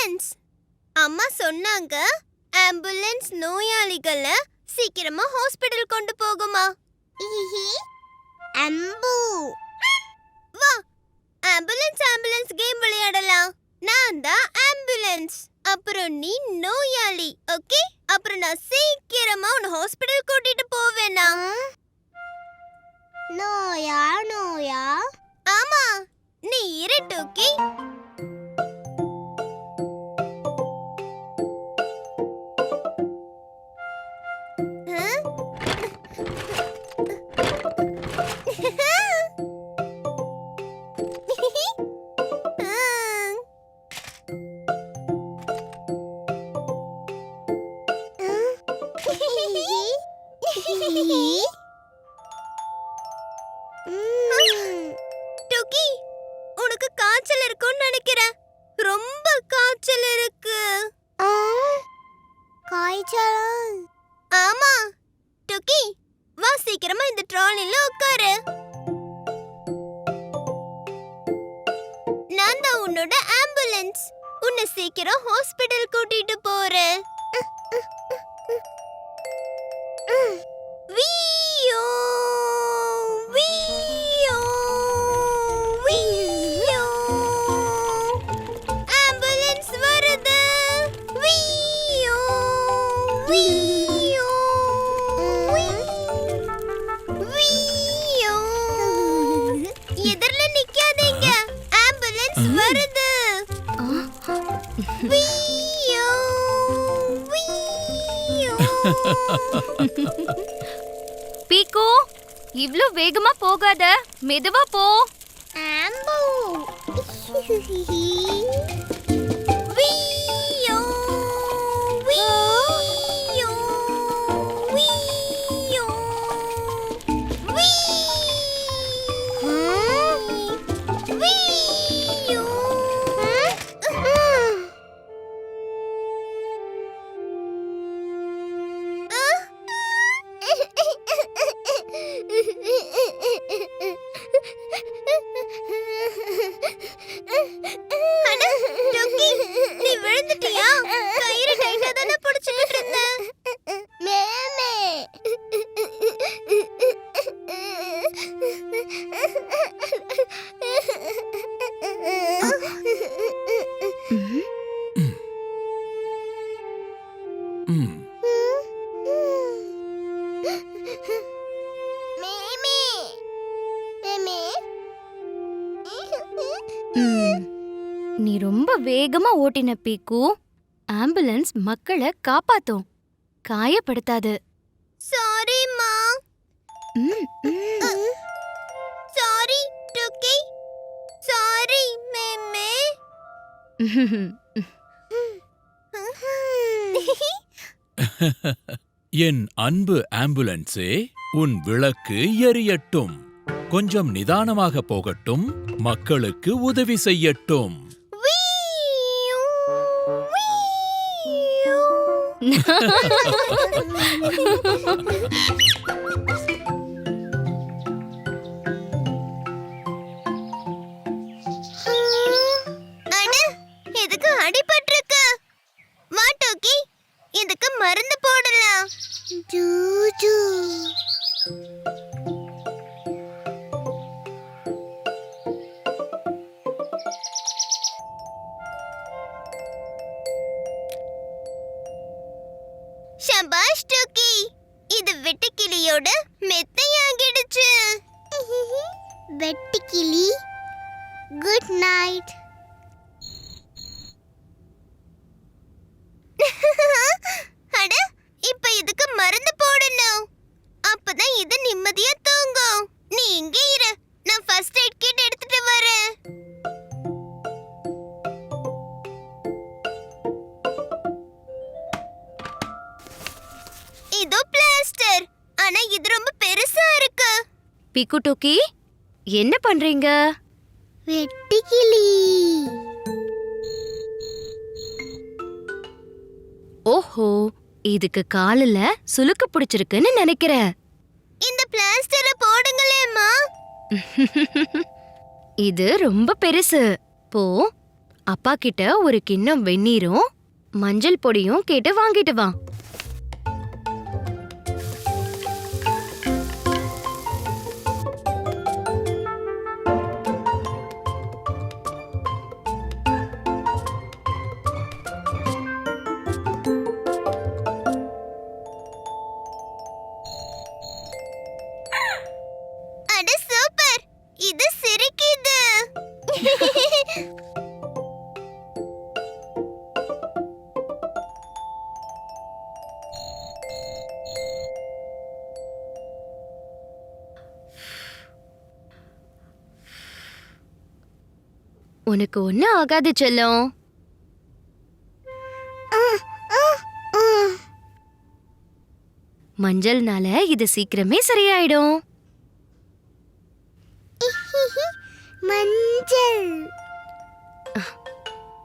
Ambulance. அம்மா சொன்னாங்க ambulance நோயாளிகளை சீக்கிரமா ஹாஸ்பிடல் கொண்டு போகுமா. அம்பு வா ஆம்புலன்ஸ் ஆம்புலன்ஸ் கேம் விளையாடலாம். நான் தான் ஆம்புலன்ஸ், அப்புறம் நீ நோயாளி. ஓகே, அப்புறம் நான் சீக்கிரமா உன்னை ஹாஸ்பிடல் கூட்டிட்டு போவேனா. நோயா நோயா? ஆமா, நீ இரு டோக்கி. டோக்கி, உனக்கு காய்ச்சல் இருக்குன்னு நினைக்கிறேன். ரொம்ப காய்ச்சல் இருக்கு. காய்ச்சல்? ஆமா டோக்கி, வா சீக்கிரமா இந்த ட்ராலில உட்காரு. நான் தான் உன்னோட ஆம்புலன்ஸ். உன்னை சீக்கிரம் ஹாஸ்பிடல் கூட்டிட்டு போறேன். வீயோ வீயோ வீயோ, ஆம்புலன்ஸ் வருது. வீயோ வீயோ வீயோ, எதிரில நிக்காதீங்க, ஆம்புலன்ஸ் வருது. வீயோ வீயோ. பீக்கு, இவ்ளோ வேகமா போகாத, மெதுவா போ. அம்பு வீயோ வீயோ வீயோ வீயோ. அட, டோக்கி, நீ விழுந்துட்டியா? கயிறு டைட்டா தானே பிடிச்சிட்டு இருந்த. மேமே மேமே மேமே. நீ ரொம்ப வேகமா ஓட்டின பீக்கு. ஆம்புலன்ஸ் மக்களை காப்பாத்தும், காயப்படுத்தாது. சாரிம்மா. Sorry டோக்கி, sorry மேமே. என் அன்பு ஆம்புலன்ஸே, உன் விளக்கு எரியட்டும். கொஞ்சம் நிதானமாக போகட்டும், மக்களுக்கு உதவி செய்யட்டும். வீயோ வீயோ. அட, இதுக்கு அடிபட்டிருக்கு. வா டோக்கி, இதுக்கு மருந்து போடலாம். ஜூஜூ ஷபாஷ் டோக்கி, இது வெட்டுக்கிளியோட மெத்தையாகிடுச்சு. வெட்டுக்கிளி, குட் நைட். அட, இப்ப இதுக்கு மருந்து போடணும். அப்பதான் இது நிம்மதியா தூங்கும். நீ இங்கே இரு, நான் ஃபர்ஸ்ட் எய்ட் கிட் எடுத்துட்டு வரேன். இதோ பிளாஸ்டர், ஆனா இது ரொம்ப பெருசா இருக்கு. பீக்கு டோக்கி, என்ன பண்றீங்க? வெட்டுக்கிளி. ஓஹோ, இதுக்கு காலில் சுளுக்கு பிடிச்சிருக்குன்னு நினைக்கிறேன். இந்த பிளாஸ்டரை போடுங்களேம்மா. இது ரொம்ப பெருசு. போ, அப்பா கிட்ட ஒரு கிண்ணம் வெந்நீரும் மஞ்சள் பொடியும் கேட்டு வாங்கிட்டு வா. அட சூப்பர், இது சிரிக்குது. உனக்கு ஒன்னும் ஆகாது செல்லம். மஞ்சள்னால இது சீக்கிரமே சரியாயிடும். மஞ்சள்.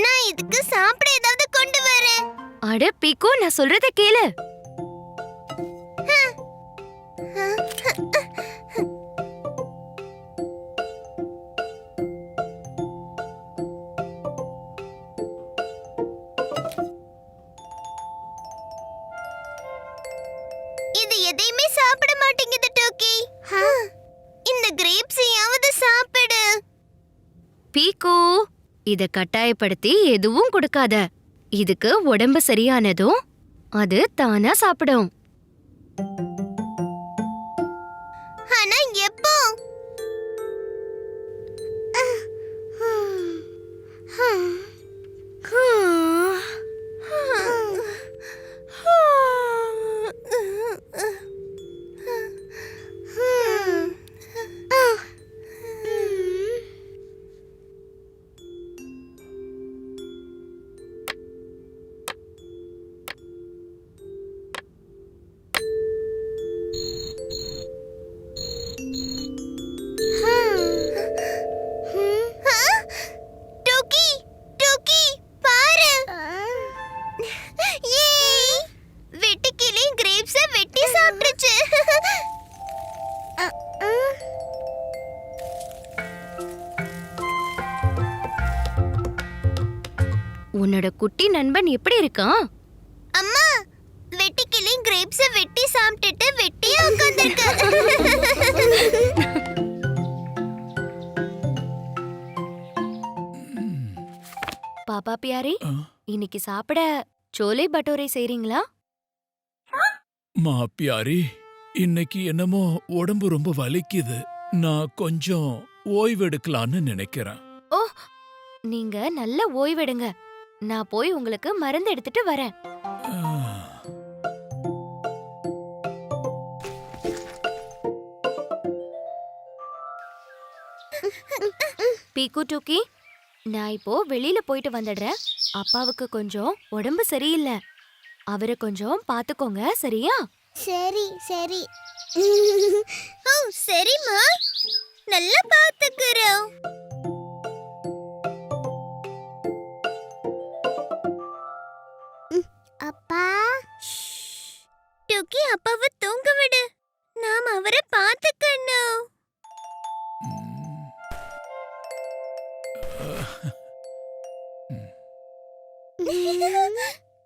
நான் இதுக்கு சாப்பிட ஏதாவது கொண்டு வரேன். அட பீக்கு, நான் சொல்றத கேளு. இது எதையுமே சாப்பிட மாட்டேங்குது டோக்கி. இந்த கிரேப்ஸையாவது சாப்பிடு. பீக்கு, இத கட்டாயப்படுத்தி எதுவும் கொடுக்காத. இதுக்கு உடம்பு சரியானதும் அது தானா சாப்பிடும். ஆனா எப்போ? டோக்கி, டோக்கி, பாரு. ஏய், வெட்டுக்கிளி கிரேப்ஸை வெட்டி சாப்பிட்டுச்சு. உன்னோட குட்டி நண்பன் எப்படி இருக்கான்? அம்மா, வெட்டுக்கிளி கிரேப்ஸை வெட்டி சாப்பிட்டுட்டு வெட்டியா உட்கார்ந்திருக்கு. பாப்பா பியாரி, ஆ, இன்னைக்கு சாப்பிட சோலை பட்டோரை செய்றீங்களா? மா பியாரி, இன்னைக்கு என்னமோ உடம்பு ரொம்ப வலிக்குது. நான் கொஞ்சம் ஓய்வெடுக்கலான்னு நினைக்கிறேன். ஓ, நீங்க நல்ல ஓய்வெடுங்க. நான் போய் உங்களுக்கு மருந்து எடுத்துட்டு வரேன். ஆ, பீக்கு டூக்கி, நான் இப்போ வெளியில போயிட்டு வந்துடுறேன். அப்பாவுக்கு கொஞ்சம் உடம்பு சரியில்லை. அவரை கொஞ்சம் பாத்துக்கோங்க, சரியா? சரி சரி. ஓ சரிம்மா, நல்லா பாத்துக்கிறோம். அப்பா. டோக்கி, அப்பாவை தூங்க விடு. நாம் அவரை பாத்துக்கணும்.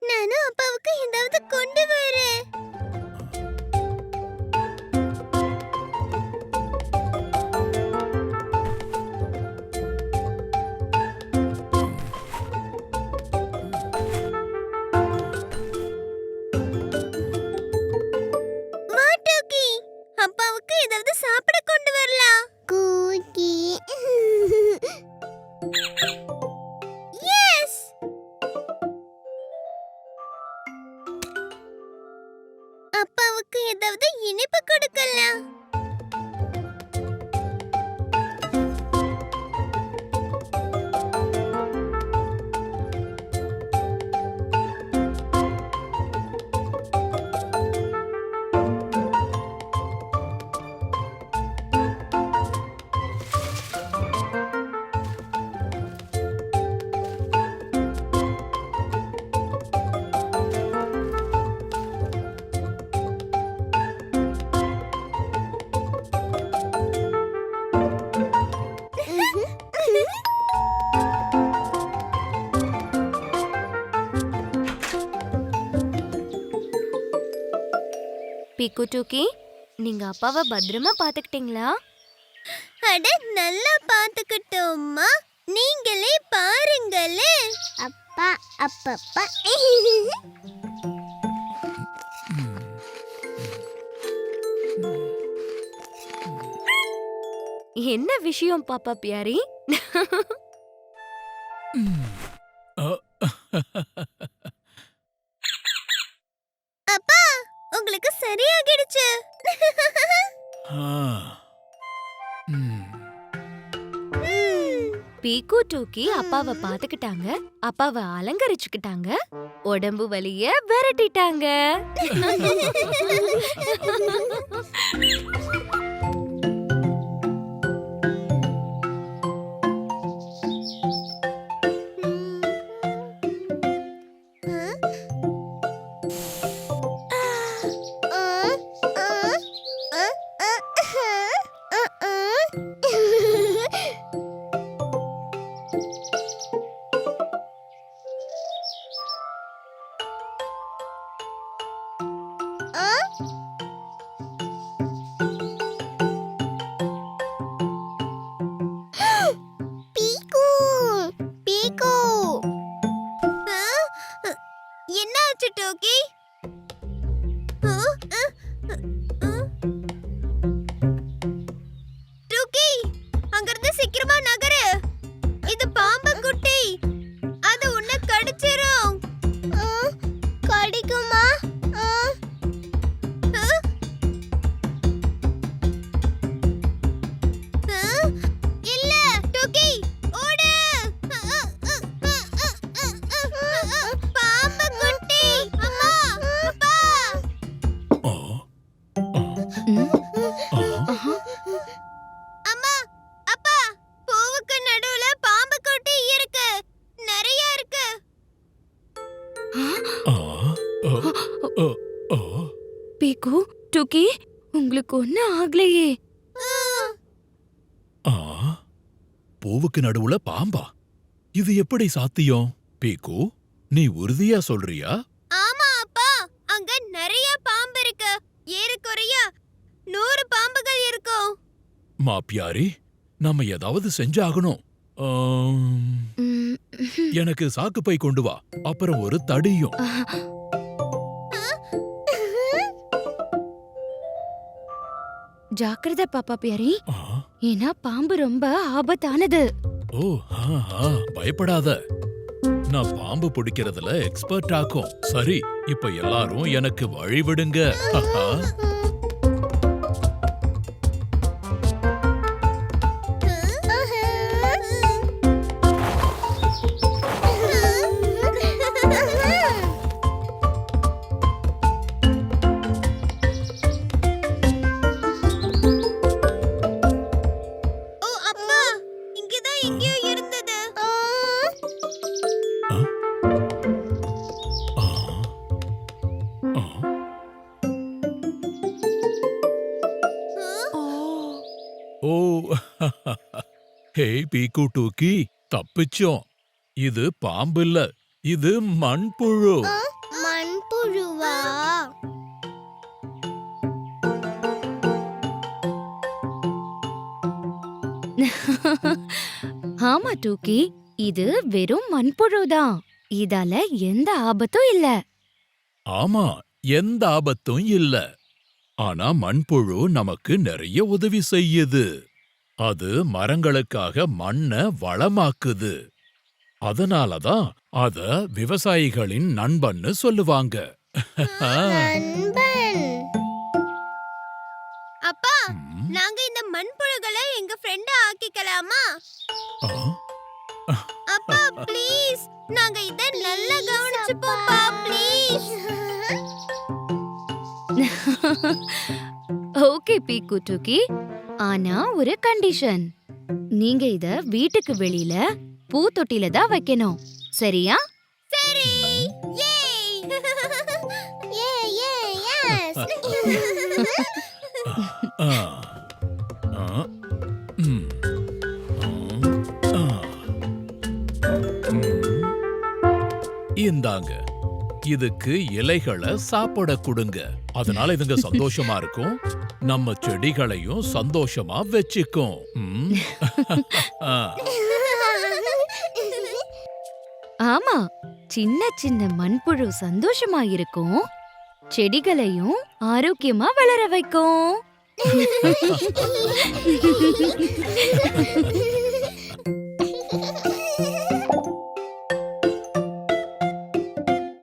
நானும் அப்பாவுக்கு ஏதாவது கொண்டு வரேன். வா டோக்கி, அப்பாவுக்கு ஏதாவது சாப்பிட கொண்டு வரலாம். கூக்கி. எஸ். அப்பாவுக்கு ஏதாவது இனிப்பு கொடுக்கலாம். பீக்கு டூக்கி, நீங்க அப்பாவை பத்திரமா பாத்துக்கிட்டீங்களா? அட நல்லா பாத்துக்கிட்டோம்மா. நீங்களே பாருங்களே. அப்பா அப்பப்பா. என்ன விஷயம் பாப்பா பியாரி? அப்பா, உங்களுக்கு சரியாகிடுச்சு. பீக்கு டூக்கி அப்பாவை பாத்துக்கிட்டாங்க, அப்பாவை அலங்கரிச்சுக்கிட்டாங்க, உடம்பு வலிய விரட்டிட்டாங்க. பீக்கு பீக்கு. என்னாச்சு டோக்கி? டோக்கி, அங்கிருந்து சீக்கிரமா நகரு. இது பாம்பு குட்டி. அது உன்னை கடிச்சிரும். கடிக்குமா? இல்ல டோக்கி, ஓடு. பாம்பு குட்டி. அம்மா, அப்பா. அம்மா, அப்பா, பூவுக்கு நடுவுல பாம்பு குட்டி இருக்கு. நிறைய இருக்கு. பீக்கு டூக்கி, உங்களுக்கு ஒன்னும் ஆகலையே? பூவுக்கு நடுவுல பாம்பா? இது எப்படி சாத்தியம்? பீக்கு, நீ உறுதியா சொல்றியா? ஆமா அப்பா, அங்க நிறைய பாம்பு இருக்கு. ஏறக்குறைய 100 பாம்புகள் இருக்கும். மாப்பியாரி, நம்ம ஏதாவது செஞ்சாகணும். எனக்கு சாக்குப்பை கொண்டு வா, அப்புறம் ஒரு தடியும். ஜாக்கிரதை பாப்பா பியாரி, ஆ, ஏன்னா பாம்பு ரொம்ப ஆபத்தானது. ஓ, பயப்படாத. நான் பாம்பு பிடிக்கிறதுல எக்ஸ்பர்ட் ஆக்கும். சரி, இப்ப எல்லாரும் எனக்கு வழி விடுங்க. ஓ அப்பா, இங்கதான் எங்கேயோ இருந்தது. ஓ, ஹே பீக்கு டூக்கி, தப்பிச்சோம். இது பாம்பு இல்ல, இது மண்புழு. மண்புழுவா? ஆமா டூக்கி, இது வெறும் மண்புழுதான். இதால எந்த ஆபத்தும் இல்ல. ஆமா, எந்த ஆபத்தும் இல்ல. ஆனா மண்புழு நமக்கு நிறைய உதவி செய்யுது. அது மரங்களுக்காக மண்ணை வளமாக்குது. அதனாலதான் அத விவசாயிகளின் நண்பன்னு சொல்லுவாங்க. நண்பன். அப்பா, ம், நாங்க இந்த மண்புழுகளை எங்க ஃப்ரெண்டா ஆக்கிக்கலாமா? ஆ, அப்பா ப்ளீஸ், நாங்க இத நல்லா கவனிச்சுப்போம்ப்பா ப்ளீஸ். ஓகே பீக்கு டூக்கி, ஆனா ஒரு கண்டிஷன். நீங்க இத வீட்டுக்கு வெளியில பூத்தொட்டில தான் வைக்கணும், சரியா? சரி. ஏய். எஸ். ஆ, ஆ, ம், ஆ, ம். இந்தாங்க, இதுக்கு இலைகளை சாப்பிட கொடுங்க. அதனால இதுங்க சந்தோஷமா இருக்கும், நம்ம செடிகளையும் சந்தோஷமா வச்சுக்கும். ம்? ஆ, ஆமா, சின்ன சின்ன மண்புழு சந்தோஷமா இருக்கும், செடிகளையும் ஆரோக்கியமா வளர வைக்கும்.